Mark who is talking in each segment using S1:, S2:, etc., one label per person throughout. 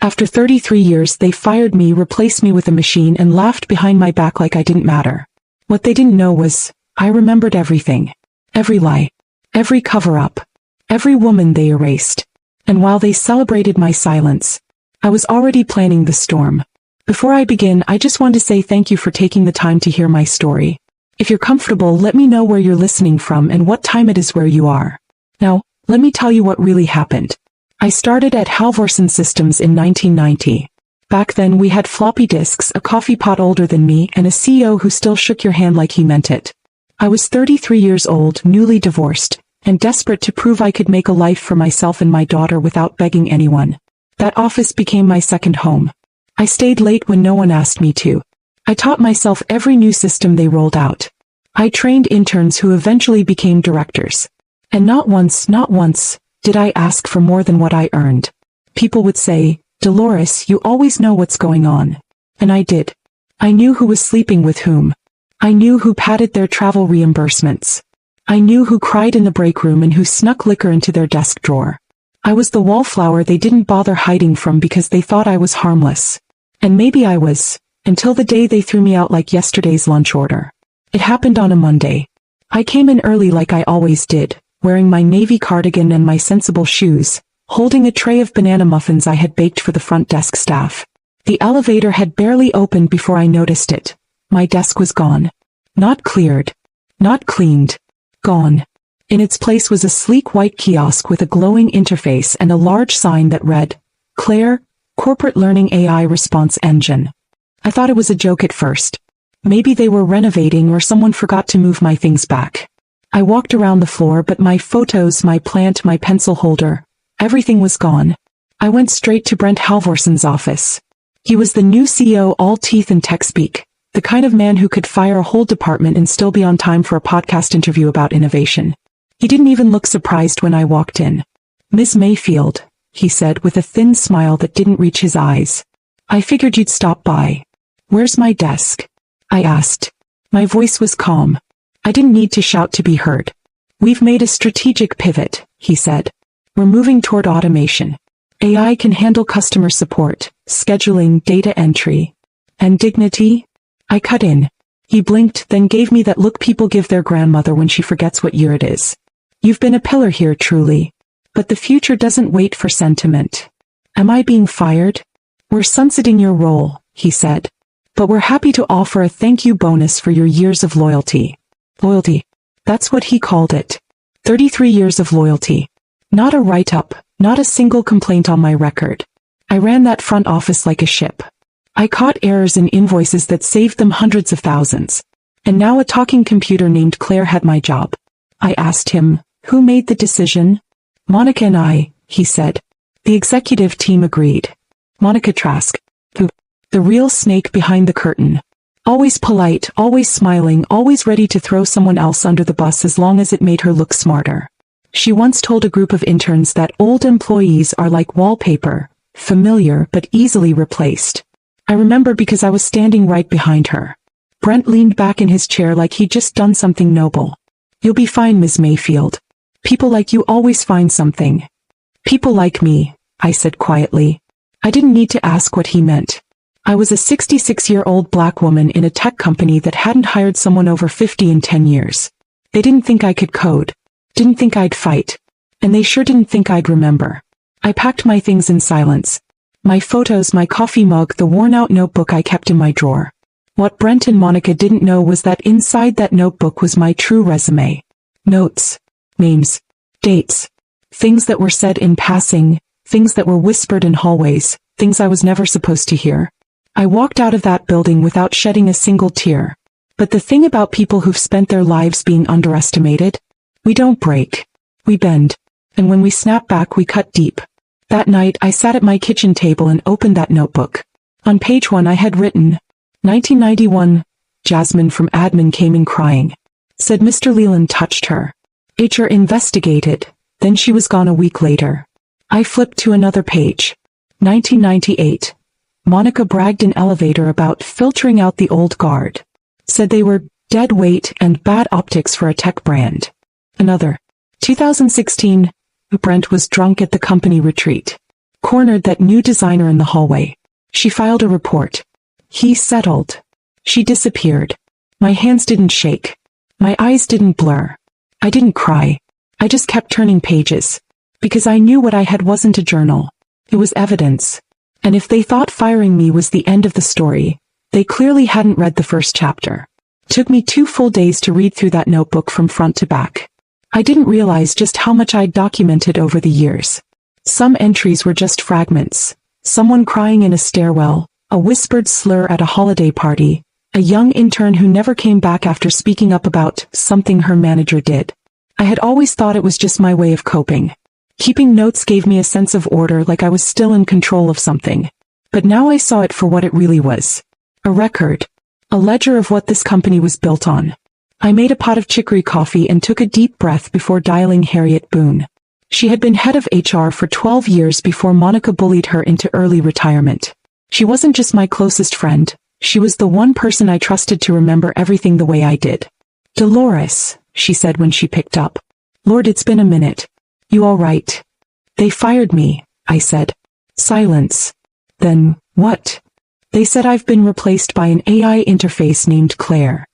S1: After 33 years they fired me, replaced me with a machine, and laughed behind my back like I didn't matter. What they didn't know was, I remembered everything. Every lie. Every cover-up. Every woman they erased. And while they celebrated my silence, I was already planning the storm. Before I begin, I just want to say thank you for taking the time to hear my story. If you're comfortable, let me know where you're listening from and what time it is where you are. Now, let me tell you what really happened. I started at Halvorson Systems in 1990. Back then we had floppy disks, a coffee pot older than me, and a CEO who still shook your hand like he meant it. I was 33 years old, newly divorced, and desperate to prove I could make a life for myself and my daughter without begging anyone. That office became my second home. I stayed late when no one asked me to. I taught myself every new system they rolled out. I trained interns who eventually became directors. And not once did I ask for more than what I earned. People would say, "Dolores, you always know what's going on." And I did. I knew who was sleeping with whom. I knew who padded their travel reimbursements. I knew who cried in the break room and who snuck liquor into their desk drawer. I was the wallflower they didn't bother hiding from because they thought I was harmless. And maybe I was, until the day they threw me out like yesterday's lunch order. It happened on a Monday. I came in early like I always did, wearing my navy cardigan and my sensible shoes, holding a tray of banana muffins I had baked for the front desk staff. The elevator had barely opened before I noticed it. My desk was gone. Not cleared. Not cleaned. Gone. In its place was a sleek white kiosk with a glowing interface and a large sign that read, "Claire, Corporate Learning AI Response Engine." I thought it was a joke at first. Maybe they were renovating or someone forgot to move my things back. I walked around the floor, but my photos, my plant, my pencil holder, everything was gone. I went straight to Brent Halvorson's office. He was the new CEO, all teeth and tech speak, the kind of man who could fire a whole department and still be on time for a podcast interview about innovation. He didn't even look surprised when I walked in. "Ms. Mayfield," he said with a thin smile that didn't reach his eyes. "I figured you'd stop by." "Where's my desk?" I asked. My voice was calm. I didn't need to shout to be heard. "We've made a strategic pivot," he said. "We're moving toward automation. AI can handle customer support, scheduling, data entry. And dignity?" I cut in. He blinked, then gave me that look people give their grandmother when she forgets what year it is. "You've been a pillar here, truly. But the future doesn't wait for sentiment." "Am I being fired?" "We're sunsetting your role," he said. "But we're happy to offer a thank you bonus for your years of loyalty." Loyalty. That's what he called it. 33 years of loyalty. Not a write-up, not a single complaint on my record. I ran that front office like a ship. I caught errors in invoices that saved them hundreds of thousands. And now a talking computer named Claire had my job. I asked him, "Who made the decision?" "Monica and I," he said. The executive team agreed. Monica Trask. The real snake behind the curtain. Always polite, always smiling, always ready to throw someone else under the bus as long as it made her look smarter. She once told a group of interns that old employees are like wallpaper, familiar but easily replaced. I remember because I was standing right behind her. Brent leaned back in his chair like he'd just done something noble. "You'll be fine, Ms. Mayfield. People like you always find something." "People like me," I said quietly. I didn't need to ask what he meant. I was a 66-year-old black woman in a tech company that hadn't hired someone over 50 in 10 years. They didn't think I could code. Didn't think I'd fight. And they sure didn't think I'd remember. I packed my things in silence. My photos, my coffee mug, the worn-out notebook I kept in my drawer. What Brent and Monica didn't know was that inside that notebook was my true resume. Notes. Names. Dates. Things that were said in passing. Things that were whispered in hallways. Things I was never supposed to hear. I walked out of that building without shedding a single tear. But the thing about people who've spent their lives being underestimated? We don't break. We bend. And when we snap back, we cut deep. That night, I sat at my kitchen table and opened that notebook. On page 1 I had written, 1991, Jasmine from admin came in crying. Said Mr. Leland touched her. HR investigated. Then she was gone a week later. I flipped to another page. 1998. Monica bragged in elevator about filtering out the old guard. Said they were dead weight and bad optics for a tech brand. Another. 2016. Brent was drunk at the company retreat. Cornered that new designer in the hallway. She filed a report. He settled. She disappeared. My hands didn't shake. My eyes didn't blur. I didn't cry. I just kept turning pages. Because I knew what I had wasn't a journal. It was evidence. And if they thought firing me was the end of the story, they clearly hadn't read the first chapter. Took me 2 full days to read through that notebook from front to back. I didn't realize just how much I'd documented over the years. Some entries were just fragments. Someone crying in a stairwell, a whispered slur at a holiday party, a young intern who never came back after speaking up about something her manager did. I had always thought it was just my way of coping. Keeping notes gave me a sense of order, like I was still in control of something. But now I saw it for what it really was. A record. A ledger of what this company was built on. I made a pot of chicory coffee and took a deep breath before dialing Harriet Boone. She had been head of HR for 12 years before Monica bullied her into early retirement. She wasn't just my closest friend, she was the one person I trusted to remember everything the way I did. "Dolores," she said when she picked up. "Lord, it's been a minute. You all right?" "They fired me," I said. Silence. "Then, what?" "They said I've been replaced by an AI interface named Claire."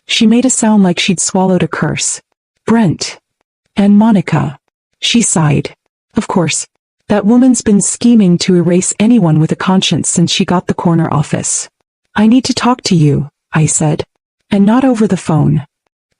S1: She made a sound like she'd swallowed a curse. "Brent. And Monica." She sighed. "Of course. That woman's been scheming to erase anyone with a conscience since she got the corner office." "I need to talk to you," I said. "And not over the phone."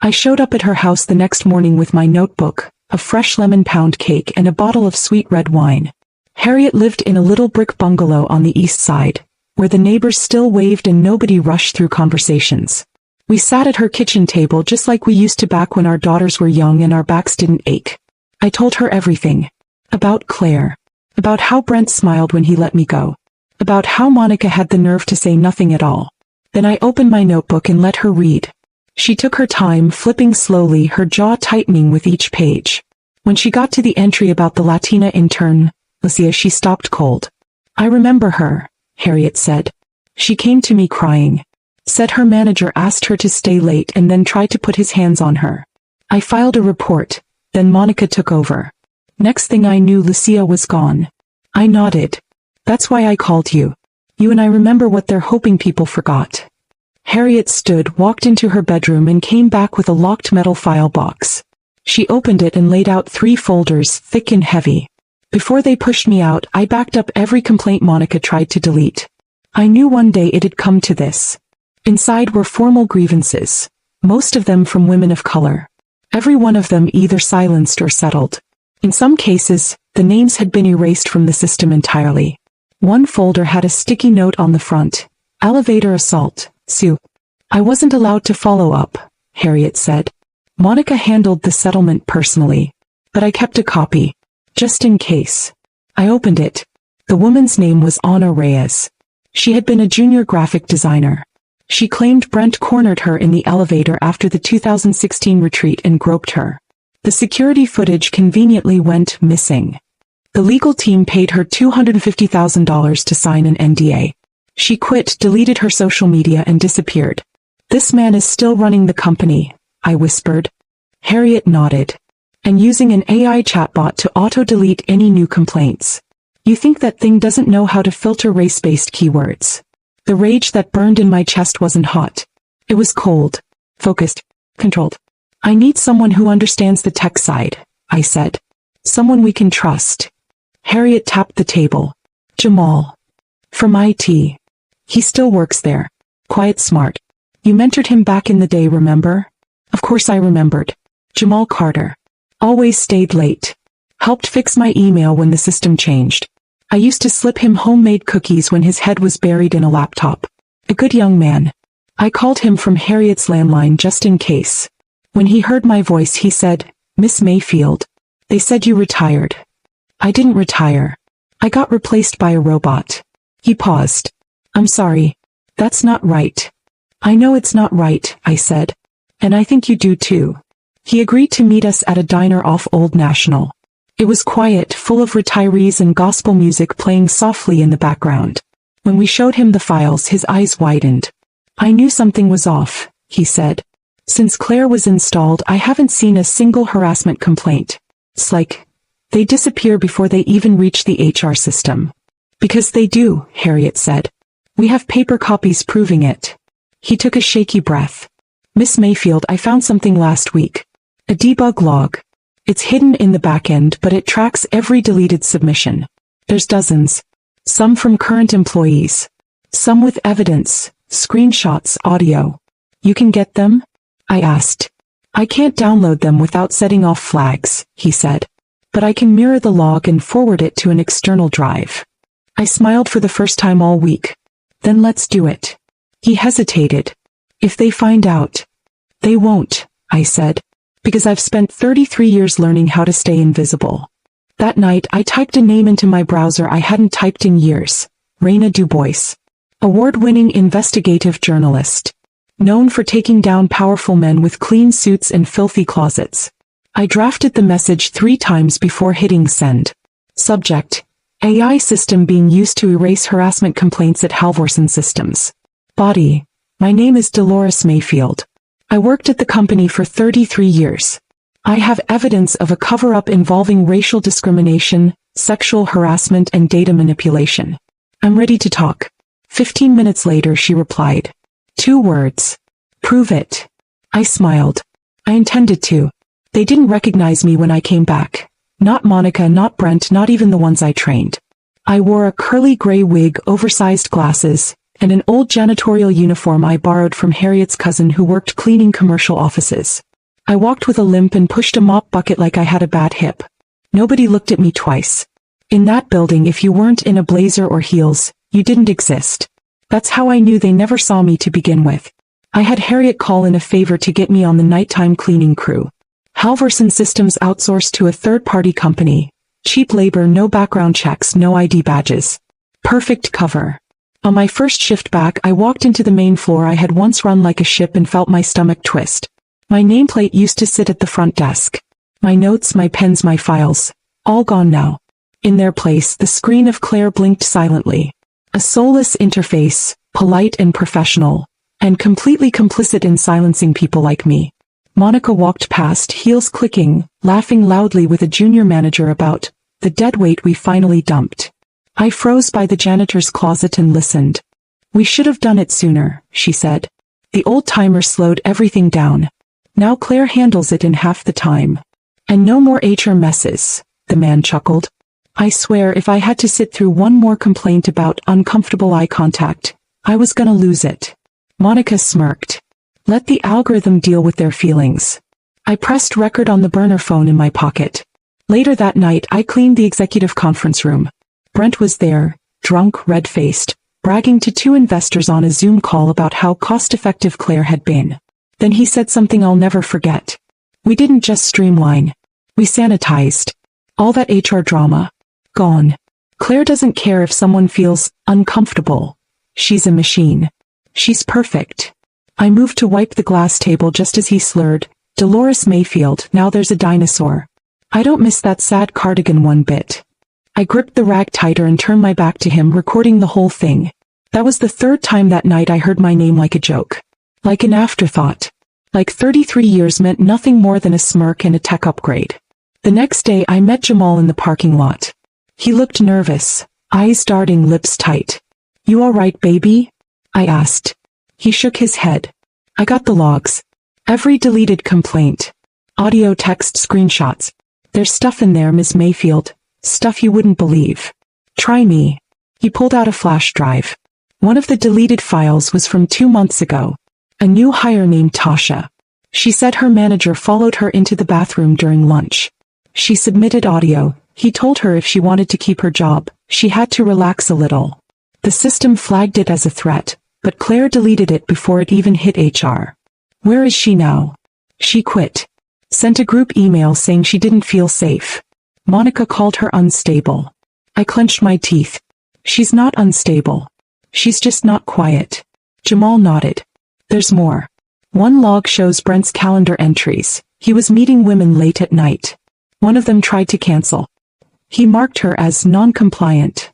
S1: I showed up at her house the next morning with my notebook, a fresh lemon pound cake and a bottle of sweet red wine. Harriet lived in a little brick bungalow on the east side, where the neighbors still waved and nobody rushed through conversations. We sat at her kitchen table just like we used to back when our daughters were young and our backs didn't ache. I told her everything. About Claire. About how Brent smiled when he let me go. About how Monica had the nerve to say nothing at all. Then I opened my notebook and let her read. She took her time, flipping slowly, her jaw tightening with each page. When she got to the entry about the Latina intern, Lucia, she stopped cold. "I remember her," Harriet said. "She came to me crying. Said her manager asked her to stay late and then tried to put his hands on her. I filed a report, then Monica took over. Next thing I knew, Lucia was gone." I nodded. "That's why I called you. You and I remember what they're hoping people forgot." Harriet stood, walked into her bedroom and came back with a locked metal file box. She opened it and laid out 3 folders, thick and heavy. Before they pushed me out, I backed up every complaint Monica tried to delete. I knew one day it'd come to this. Inside were formal grievances, most of them from women of color. Every one of them either silenced or settled. In some cases, the names had been erased from the system entirely. One folder had a sticky note on the front. "Elevator assault, Sue." "I wasn't allowed to follow up," Harriet said. "Monica handled the settlement personally. But I kept a copy. Just in case." I opened it. The woman's name was Ana Reyes. She had been a junior graphic designer. She claimed Brent cornered her in the elevator after the 2016 retreat and groped her. The security footage conveniently went missing. The legal team paid her $250,000 to sign an NDA. She quit, deleted her social media and disappeared. "This man is still running the company," I whispered. Harriet nodded. "And using an AI chatbot to auto-delete any new complaints. You think that thing doesn't know how to filter race-based keywords?" The rage that burned in my chest wasn't hot. It was cold, focused, controlled. "I need someone who understands the tech side," I said. "Someone we can trust." Harriet tapped the table. "Jamal. From IT. He still works there. Quiet, smart. You mentored him back in the day, remember?" Of course I remembered. Jamal Carter. Always stayed late. Helped fix my email when the system changed. I used to slip him homemade cookies when his head was buried in a laptop. A good young man. I called him from Harriet's landline just in case. When he heard my voice he said, "Miss Mayfield. They said you retired." "I didn't retire. I got replaced by a robot." He paused. "I'm sorry. That's not right." "I know it's not right," I said. "And I think you do too." He agreed to meet us at a diner off Old National. It was quiet, full of retirees and gospel music playing softly in the background. When we showed him the files, his eyes widened. "I knew something was off," he said. "Since Claire was installed, I haven't seen a single harassment complaint. It's like They disappear before they even reach the HR system. Because they do, Harriet said. We have paper copies proving it. He took a shaky breath. Miss Mayfield, I found something last week. A debug log. It's hidden in the back end, but it tracks every deleted submission. There's dozens. Some from current employees. Some with evidence, screenshots, audio. You can get them? I asked. I can't download them without setting off flags, he said. But I can mirror the log and forward it to an external drive. I smiled for the first time all week. Then let's do it. He hesitated. If they find out. They won't, I said. Because I've spent 33 years learning how to stay invisible. That night I typed a name into my browser I hadn't typed in years. Raina Dubois. Award-winning investigative journalist. Known for taking down powerful men with clean suits and filthy closets. I drafted the message 3 times before hitting send. Subject: AI system being used to erase harassment complaints at Halvorson Systems. Body: my name is Dolores Mayfield. I worked at the company for 33 years. I have evidence of a cover-up involving racial discrimination, sexual harassment and data manipulation. I'm ready to talk. 15 minutes later she replied. 2 words. Prove it. I smiled. I intended to. They didn't recognize me when I came back. Not Monica, not Brent, not even the ones I trained. I wore a curly gray wig, oversized glasses, and an old janitorial uniform I borrowed from Harriet's cousin who worked cleaning commercial offices. I walked with a limp and pushed a mop bucket like I had a bad hip. Nobody looked at me twice. In that building, if you weren't in a blazer or heels, you didn't exist. That's how I knew they never saw me to begin with. I had Harriet call in a favor to get me on the nighttime cleaning crew. Halvorson Systems outsourced to a third-party company. Cheap labor, no background checks, no ID badges. Perfect cover. On my first shift back, I walked into the main floor I had once run like a ship and felt my stomach twist. My nameplate used to sit at the front desk. My notes, my pens, my files. All gone now. In their place, the screen of Claire blinked silently. A soulless interface, polite and professional, and completely complicit in silencing people like me. Monica walked past, heels clicking, laughing loudly with a junior manager about the deadweight we finally dumped. I froze by the janitor's closet and listened. We should have done it sooner, she said. The old timer slowed everything down. Now Claire handles it in half the time. And no more HR messes, the man chuckled. I swear if I had to sit through one more complaint about uncomfortable eye contact, I was gonna lose it. Monica smirked. Let the algorithm deal with their feelings. I pressed record on the burner phone in my pocket. Later that night I cleaned the executive conference room. Brent was there, drunk, red-faced, bragging to 2 investors on a Zoom call about how cost-effective Claire had been. Then he said something I'll never forget. We didn't just streamline. We sanitized. All that HR drama. Gone. Claire doesn't care if someone feels uncomfortable. She's a machine. She's perfect. I moved to wipe the glass table just as he slurred, Dolores Mayfield, now there's a dinosaur. I don't miss that sad cardigan one bit. I gripped the rag tighter and turned my back to him, recording the whole thing. That was the 3rd time that night I heard my name like a joke. Like an afterthought. Like 33 years meant nothing more than a smirk and a tech upgrade. The next day I met Jamal in the parking lot. He looked nervous, eyes darting, lips tight. You all right, baby? I asked. He shook his head. I got the logs. Every deleted complaint. Audio, text, screenshots. There's stuff in there, Miss Mayfield. Stuff you wouldn't believe. Try me. He pulled out a flash drive. One of the deleted files was from 2 months ago. A new hire named Tasha. She said her manager followed her into the bathroom during lunch. She submitted audio. He told her if she wanted to keep her job, she had to relax a little. The system flagged it as a threat, but Claire deleted it before it even hit HR. Where is she now? She quit. Sent a group email saying she didn't feel safe. Monica called her unstable. I clenched my teeth. She's not unstable. She's just not quiet. Jamal nodded. There's more. One log shows Brent's calendar entries. He was meeting women late at night. One of them tried to cancel. He marked her as non-compliant.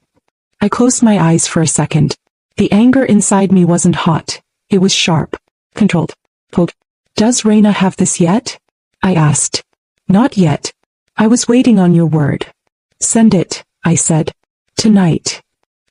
S1: I closed my eyes for a second. The anger inside me wasn't hot. It was sharp. Controlled. Does Raina have this yet? I asked. Not yet. I was waiting on your word. Send it, I said. Tonight.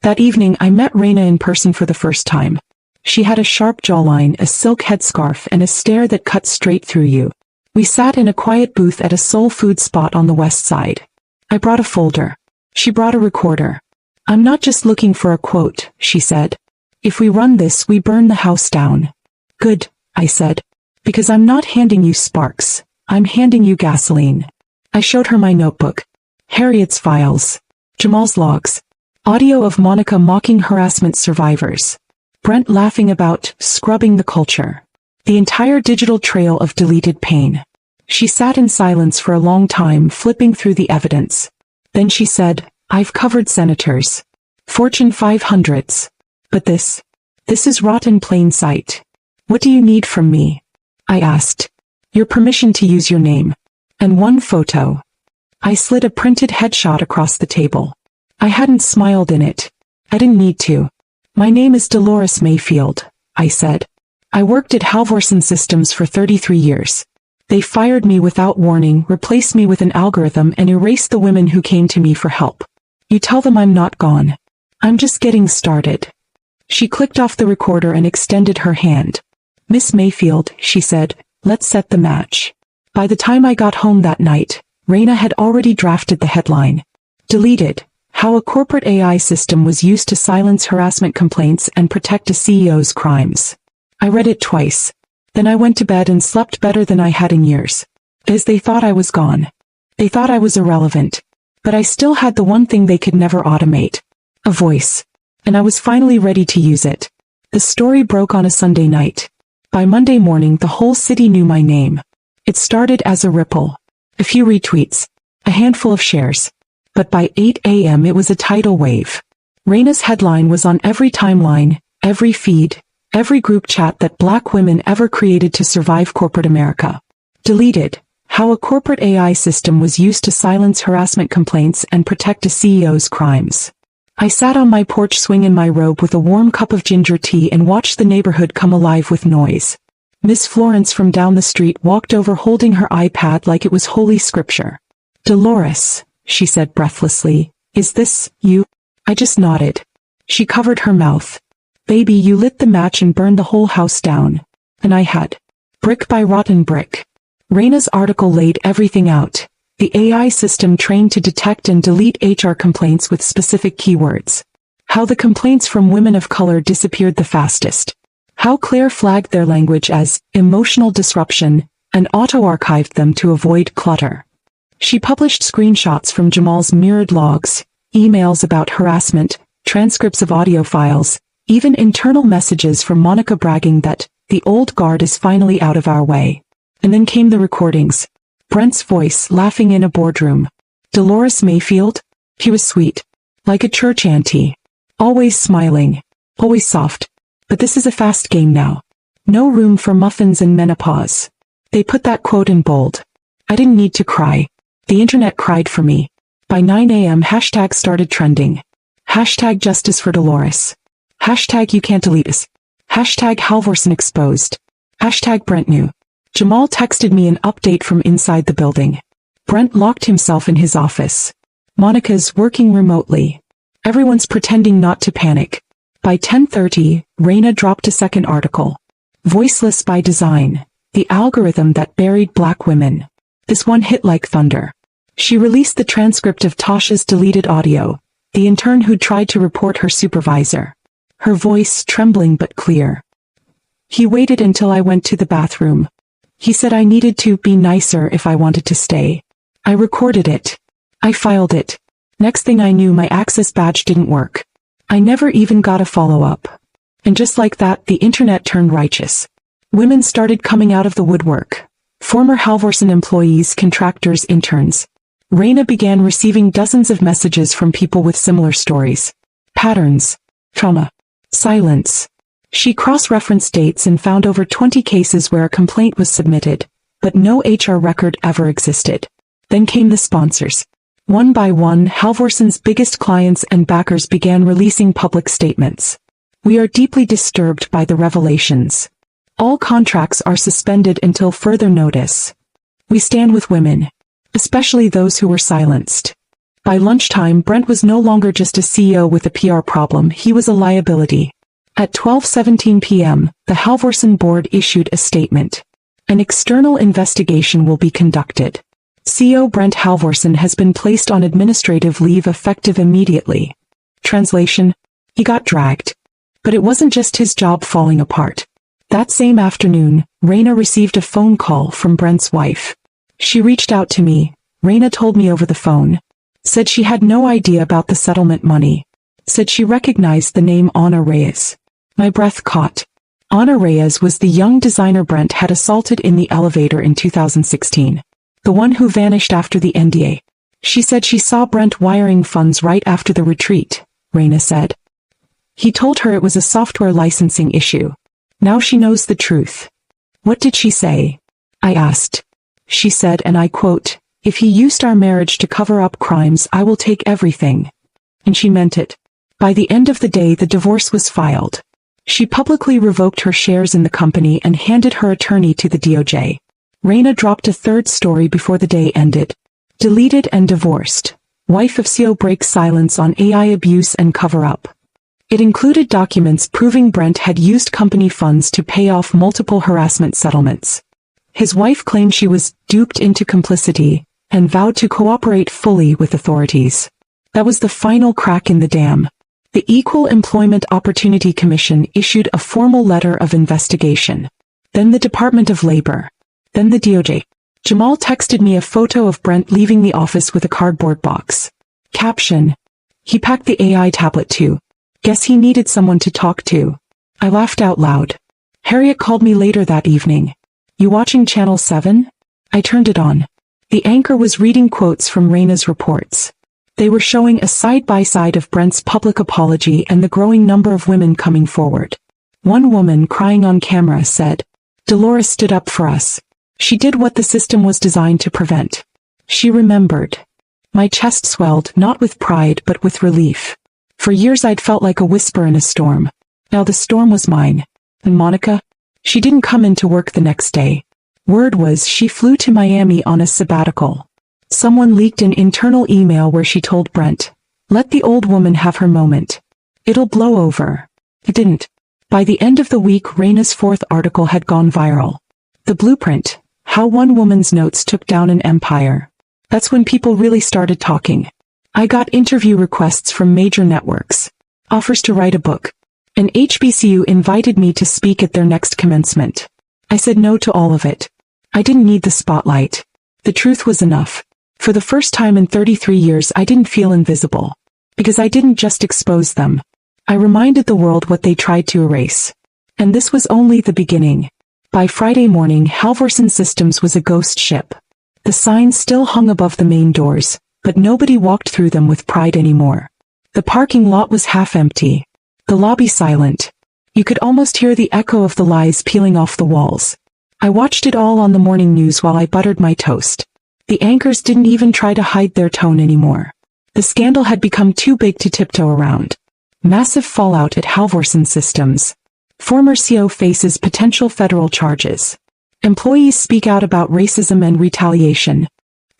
S1: That evening I met Raina in person for the first time. She had a sharp jawline, a silk headscarf, and a stare that cut straight through you. We sat in a quiet booth at a soul food spot on the west side. I brought a folder. She brought a recorder. I'm not just looking for a quote, she said. If we run this, we burn the house down. Good, I said. Because I'm not handing you sparks. I'm handing you gasoline. I showed her my notebook. Harriet's files. Jamal's logs. Audio of Monica mocking harassment survivors. Brent laughing about scrubbing the culture. The entire digital trail of deleted pain. She sat in silence for a long time, flipping through the evidence. Then she said, I've covered senators. Fortune 500s. But this is rot in plain sight. What do you need from me? I asked. Your permission to use your name. And one photo. I slid a printed headshot across the table. I hadn't smiled in it. I didn't need to. My name is Dolores Mayfield, I said. I worked at Halvorson Systems for 33 years. They fired me without warning, replaced me with an algorithm, and erased the women who came to me for help. You tell them I'm not gone. I'm just getting started. She clicked off the recorder and extended her hand. Miss Mayfield, she said, let's set the match. By the time I got home that night, Raina had already drafted the headline. Deleted. How a corporate AI system was used to silence harassment complaints and protect a CEO's crimes. I read it twice. Then I went to bed and slept better than I had in years. As they thought I was gone. They thought I was irrelevant. But I still had the one thing they could never automate. A voice. And I was finally ready to use it. The story broke on a Sunday night. By Monday morning the whole city knew my name. It started as a ripple. A few retweets. A handful of shares. But by 8 a.m. it was a tidal wave. Raina's headline was on every timeline, every feed, every group chat that Black women ever created to survive corporate America. Deleted. How a corporate AI system was used to silence harassment complaints and protect a CEO's crimes. I sat on my porch swinging my robe with a warm cup of ginger tea and watched the neighborhood come alive with noise. Miss Florence from down the street walked over holding her iPad like it was holy scripture. Dolores, she said breathlessly, is this you? I just nodded. She covered her mouth. Baby, you lit the match and burned the whole house down. And I had. Brick by rotten brick. Raina's article laid everything out. The AI system trained to detect and delete HR complaints with specific keywords. How the complaints from women of color disappeared the fastest. How Claire flagged their language as emotional disruption and auto-archived them to avoid clutter. She published screenshots from Jamal's mirrored logs, emails about harassment, transcripts of audio files, even internal messages from Monica bragging that the old guard is finally out of our way. And then came the recordings. Brent's voice laughing in a boardroom. Dolores Mayfield? He was sweet. Like a church auntie. Always smiling. Always soft. But this is a fast game now. No room for muffins and menopause. They put that quote in bold. I didn't need to cry. The internet cried for me. By 9 a.m. hashtag started trending. Hashtag justice for Dolores. Hashtag you can't delete us. Hashtag Halvorson exposed. Hashtag Brent knew. Jamal texted me an update from inside the building. Brent locked himself in his office. Monica's working remotely. Everyone's pretending not to panic. By 10:30, Raina dropped a second article. Voiceless by design. The algorithm that buried Black women. This one hit like thunder. She released the transcript of Tasha's deleted audio, the intern who tried to report her supervisor. Her voice trembling but clear. He waited until I went to the bathroom. He said I needed to be nicer if I wanted to stay. I recorded it. I filed it. Next thing I knew, my access badge didn't work. I never even got a follow-up. And just like that, the internet turned righteous. Women started coming out of the woodwork. Former Halvorson employees, contractors, interns. Raina began receiving dozens of messages from people with similar stories. Patterns. Trauma. Silence. She cross-referenced dates and found over 20 cases where a complaint was submitted, but no HR record ever existed. Then came the sponsors. One by one, Halvorson's biggest clients and backers began releasing public statements. We are deeply disturbed by the revelations. All contracts are suspended until further notice. We stand with women. especially those who were silenced. By lunchtime, Brent was no longer just a CEO with a PR problem, he was a liability. At 12:17 p.m., the Halvorsen board issued a statement. An external investigation will be conducted. CEO Brent Halvorsen has been placed on administrative leave effective immediately. Translation: he got dragged. But it wasn't just his job falling apart. That same afternoon, Raina received a phone call from Brent's wife. She reached out to me, Raina told me over the phone. Said she had no idea about the settlement money. Said she recognized the name Ana Reyes. My breath caught. Ana Reyes was the young designer Brent had assaulted in the elevator in 2016. The one who vanished after the NDA. She said she saw Brent wiring funds right after the retreat, Raina said. He told her it was a software licensing issue. Now she knows the truth. What did she say? I asked. She said, and I quote, "If he used our marriage to cover up crimes, I will take everything." And she meant it. By the end of the day, the divorce was filed. She publicly revoked her shares in the company and handed her attorney to the DOJ. Raina dropped a third story before the day ended. Deleted and divorced. Wife of CEO breaks silence on AI abuse and cover-up. It included documents proving Brent had used company funds to pay off multiple harassment settlements. His wife claimed she was duped into complicity and vowed to cooperate fully with authorities. That was the final crack in the dam. The Equal Employment Opportunity Commission issued a formal letter of investigation. Then the Department of Labor. Then the DOJ. Jamal texted me a photo of Brent leaving the office with a cardboard box. Caption: he packed the AI tablet too. Guess he needed someone to talk to. I laughed out loud. Harriet called me later that evening. You watching Channel 7? I turned it on. The anchor was reading quotes from Raina's reports. They were showing a side-by-side of Brent's public apology and the growing number of women coming forward. One woman crying on camera said, "Dolores stood up for us. She did what the system was designed to prevent." She remembered. My chest swelled, not with pride but with relief. For years I'd felt like a whisper in a storm. Now the storm was mine. And Monica? She didn't come into work the next day. Word was she flew to Miami on a sabbatical. Someone leaked an internal email where she told Brent, "Let the old woman have her moment. It'll blow over." It didn't. By the end of the week, Raina's fourth article had gone viral. The blueprint: how one woman's notes took down an empire. That's when people really started talking. I got interview requests from major networks. Offers to write a book. An HBCU invited me to speak at their next commencement. I said no to all of it. I didn't need the spotlight. The truth was enough. For the first time in 33 years I didn't feel invisible. Because I didn't just expose them. I reminded the world what they tried to erase. And this was only the beginning. By Friday morning, Halvorsen Systems was a ghost ship. The signs still hung above the main doors, but nobody walked through them with pride anymore. The parking lot was half empty. The lobby silent. You could almost hear the echo of the lies peeling off the walls. I watched it all on the morning news while I buttered my toast. The anchors didn't even try to hide their tone anymore. The scandal had become too big to tiptoe around. Massive fallout at Halvorsen Systems. Former CEO faces potential federal charges. Employees speak out about racism and retaliation.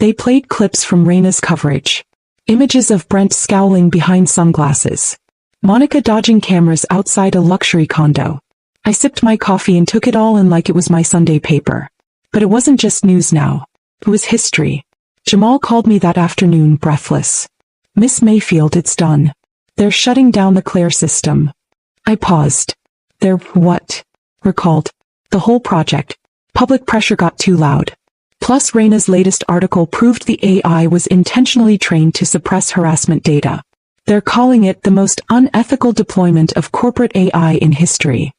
S1: They played clips from Raina's coverage. Images of Brent scowling behind sunglasses. Monica dodging cameras outside a luxury condo. I sipped my coffee and took it all in like it was my Sunday paper. But it wasn't just news now. It was history. Jamal called me that afternoon, breathless. "Miss Mayfield, it's done. They're shutting down the Claire system." I paused. "They're what?" Recalled. "The whole project. Public pressure got too loud. Plus Raina's latest article proved the AI was intentionally trained to suppress harassment data. They're calling it the most unethical deployment of corporate AI in history."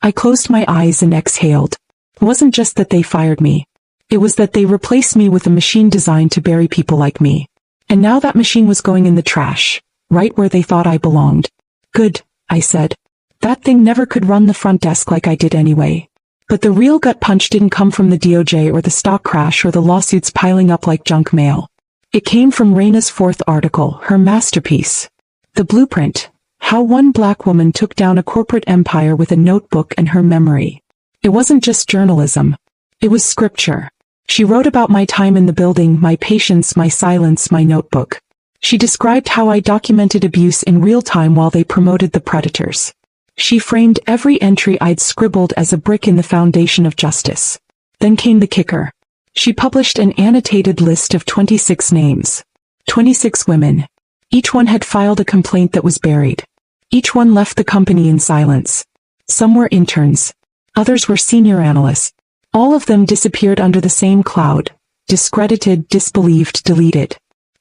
S1: I closed my eyes and exhaled. It wasn't just that they fired me. It was that they replaced me with a machine designed to bury people like me. And now that machine was going in the trash, right where they thought I belonged. "Good," I said. That thing never could run the front desk like I did anyway. But the real gut punch didn't come from the DOJ or the stock crash or the lawsuits piling up like junk mail. It came from Raina's fourth article, her masterpiece. The blueprint: how one black woman took down a corporate empire with a notebook and her memory. It wasn't just journalism. It was scripture. She wrote about my time in the building, my patience, my silence, my notebook. She described how I documented abuse in real time while they promoted the predators. She framed every entry I'd scribbled as a brick in the foundation of justice. Then came the kicker. She published an annotated list of 26 names. 26 women. Each one had filed a complaint that was buried. Each one left the company in silence. Some were interns. Others were senior analysts. All of them disappeared under the same cloud. Discredited, disbelieved, deleted.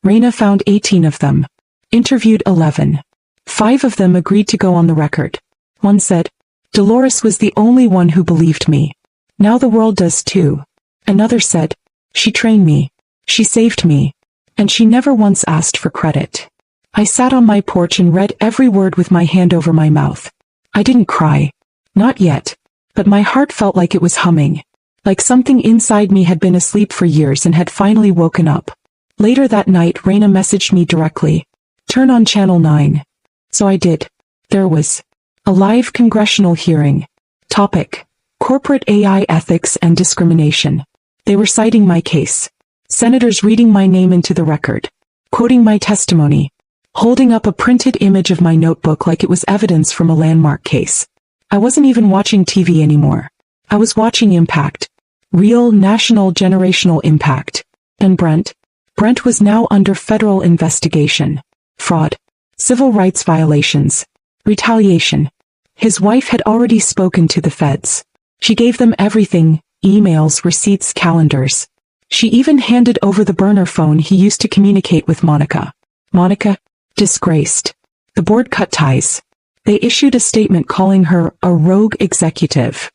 S1: Raina found 18 of them. Interviewed 11. 5 of them agreed to go on the record. One said, "Dolores was the only one who believed me. Now the world does too." Another said, "She trained me. She saved me. And she never once asked for credit." I sat on my porch and read every word with my hand over my mouth. I didn't cry. Not yet. But my heart felt like it was humming. Like something inside me had been asleep for years and had finally woken up. Later that night, Raina messaged me directly. "Turn on Channel 9. So I did. There was a live congressional hearing. Topic: corporate AI ethics and discrimination. They were citing my case. Senators reading my name into the record. Quoting my testimony. Holding up a printed image of my notebook like it was evidence from a landmark case. I wasn't even watching TV anymore. I was watching impact. Real, national, generational impact. And Brent was now under federal investigation. Fraud. Civil rights violations. Retaliation. His wife had already spoken to the feds. She gave them everything: emails, receipts, calendars. She even handed over the burner phone he used to communicate with Monica. Monica, disgraced. The board cut ties. They issued a statement calling her a rogue executive.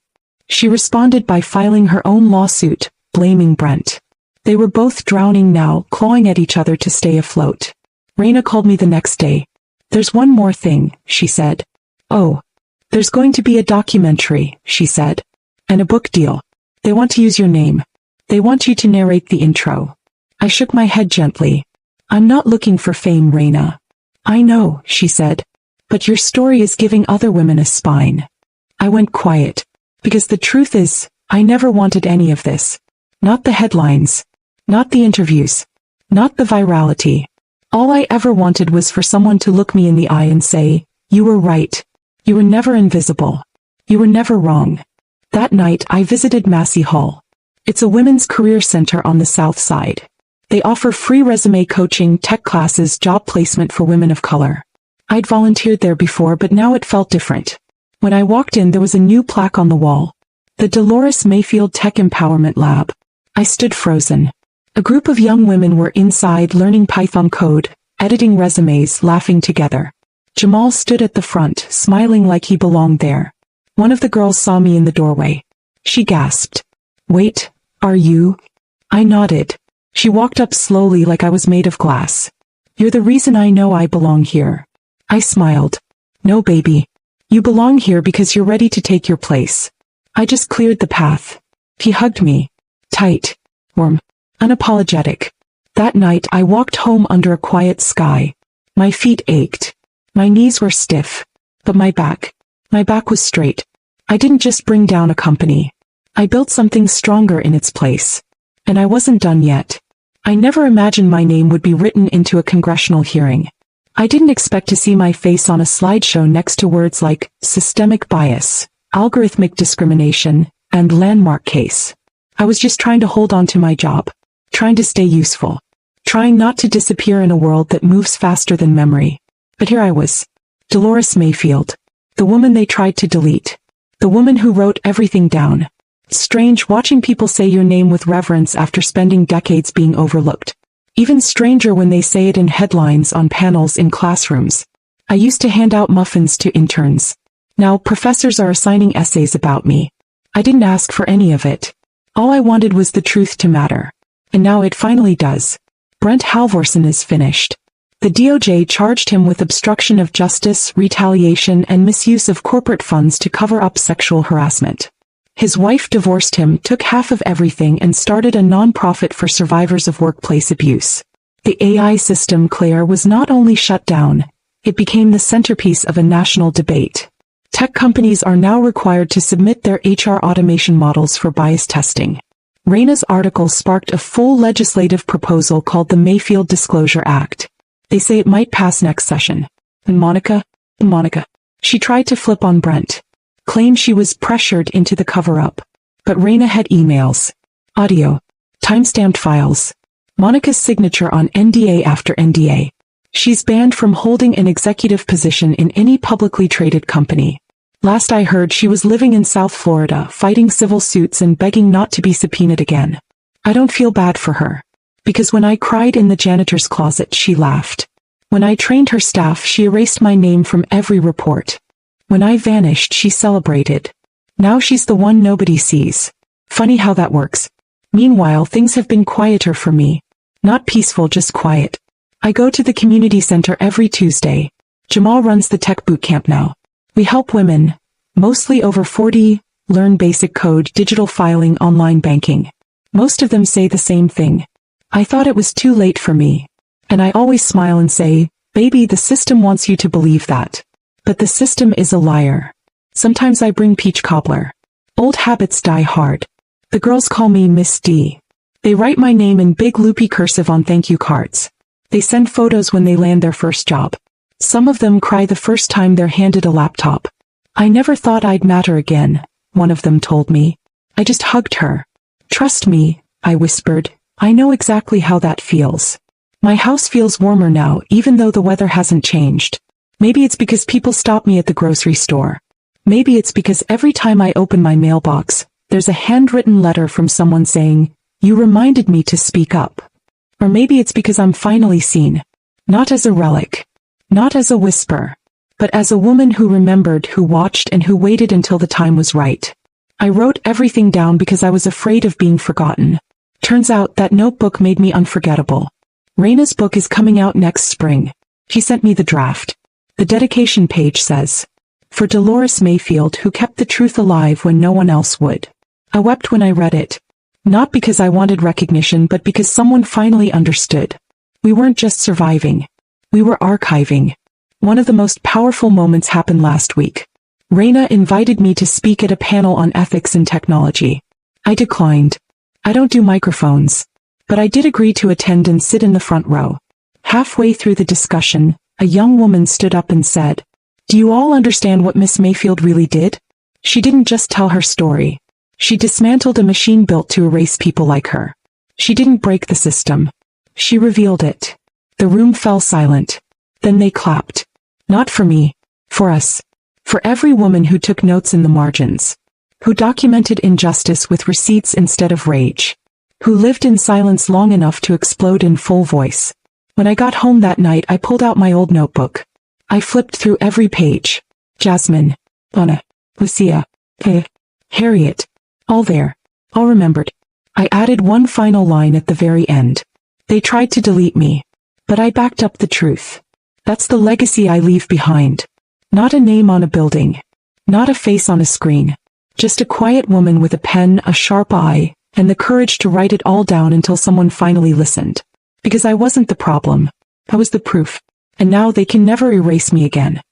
S1: She responded by filing her own lawsuit, blaming Brent. They were both drowning now, clawing at each other to stay afloat. Raina called me the next day. "There's one more thing," she said. "Oh. There's going to be a documentary," she said. "And a book deal. They want to use your name. They want you to narrate the intro." I shook my head gently. "I'm not looking for fame, Raina." "I know," she said. "But your story is giving other women a spine." I went quiet. Because the truth is, I never wanted any of this. Not the headlines. Not the interviews. Not the virality. All I ever wanted was for someone to look me in the eye and say, "You were right. You were never invisible. You were never wrong." That night I visited Massey Hall. It's a women's career center on the South Side. They offer free resume coaching, tech classes, job placement for women of color. I'd volunteered there before, but now it felt different. When I walked in, there was a new plaque on the wall. The Dolores Mayfield Tech Empowerment Lab. I stood frozen. A group of young women were inside learning Python code, editing resumes, laughing together. Jamal stood at the front, smiling like he belonged there. One of the girls saw me in the doorway. She gasped. "Wait, are you?" I nodded. She walked up slowly like I was made of glass. "You're the reason I know I belong here." I smiled. "No, baby. You belong here because you're ready to take your place." I just cleared the path. He hugged me. Tight. Warm. Unapologetic. That night I walked home under a quiet sky. My feet ached. My knees were stiff. But my back was straight. I didn't just bring down a company. I built something stronger in its place. And I wasn't done yet. I never imagined my name would be written into a congressional hearing. I didn't expect to see my face on a slideshow next to words like systemic bias, algorithmic discrimination, and landmark case. I was just trying to hold on to my job. Trying to stay useful. Trying not to disappear in a world that moves faster than memory. But here I was. Dolores Mayfield. The woman they tried to delete. The woman who wrote everything down. Strange watching people say your name with reverence after spending decades being overlooked. Even stranger when they say it in headlines on panels in classrooms. I used to hand out muffins to interns. Now professors are assigning essays about me. I didn't ask for any of it. All I wanted was the truth to matter. And now it finally does. Brent Halvorson is finished. The DOJ charged him with obstruction of justice, retaliation, and misuse of corporate funds to cover up sexual harassment. His wife divorced him, took half of everything, and started a nonprofit for survivors of workplace abuse. The AI system, Claire, was not only shut down, it became the centerpiece of a national debate. Tech companies are now required to submit their HR automation models for bias testing. Raina's article sparked a full legislative proposal called the Mayfield Disclosure Act. They say it might pass next session. And Monica, she tried to flip on Brent. Claimed she was pressured into the cover-up. But Raina had emails, audio, timestamped files, Monica's signature on NDA after NDA. She's banned from holding an executive position in any publicly traded company. Last I heard, she was living in South Florida, fighting civil suits and begging not to be subpoenaed again. I don't feel bad for her. Because when I cried in the janitor's closet, she laughed. When I trained her staff, she erased my name from every report. When I vanished, she celebrated. Now she's the one nobody sees. Funny how that works. Meanwhile, things have been quieter for me. Not peaceful, just quiet. I go to the community center every Tuesday. Jamal runs the tech boot camp now. We help women, mostly over 40, learn basic code, digital filing, online banking. Most of them say the same thing. I thought it was too late for me. And I always smile and say, baby, the system wants you to believe that. But the system is a liar. Sometimes I bring peach cobbler. Old habits die hard. The girls call me Miss D. They write my name in big loopy cursive on thank you cards. They send photos when they land their first job. Some of them cry the first time they're handed a laptop. I never thought I'd matter again, one of them told me. I just hugged her. Trust me, I whispered. I know exactly how that feels. My house feels warmer now, even though the weather hasn't changed. Maybe it's because people stop me at the grocery store. Maybe it's because every time I open my mailbox, there's a handwritten letter from someone saying, you reminded me to speak up. Or maybe it's because I'm finally seen. Not as a relic. Not as a whisper. But as a woman who remembered, who watched, and who waited until the time was right. I wrote everything down because I was afraid of being forgotten. Turns out that notebook made me unforgettable. Raina's book is coming out next spring. She sent me the draft. The dedication page says, for Dolores Mayfield, who kept the truth alive when no one else would. I wept when I read it. Not because I wanted recognition, but because someone finally understood. We weren't just surviving. We were archiving. One of the most powerful moments happened last week. Raina invited me to speak at a panel on ethics in technology. I declined. I don't do microphones. But I did agree to attend and sit in the front row. Halfway through the discussion, a young woman stood up and said, do you all understand what Miss Mayfield really did? She didn't just tell her story. She dismantled a machine built to erase people like her. She didn't break the system. She revealed it. The room fell silent. Then they clapped. Not for me. For us. For every woman who took notes in the margins. Who documented injustice with receipts instead of rage. Who lived in silence long enough to explode in full voice. When I got home that night, I pulled out my old notebook. I flipped through every page. Jasmine. Anna. Lucia. Harriet. All there. All remembered. I added one final line at the very end. They tried to delete me. But I backed up the truth. That's the legacy I leave behind. Not a name on a building. Not a face on a screen. Just a quiet woman with a pen, a sharp eye, and the courage to write it all down until someone finally listened. Because I wasn't the problem. I was the proof. And now they can never erase me again.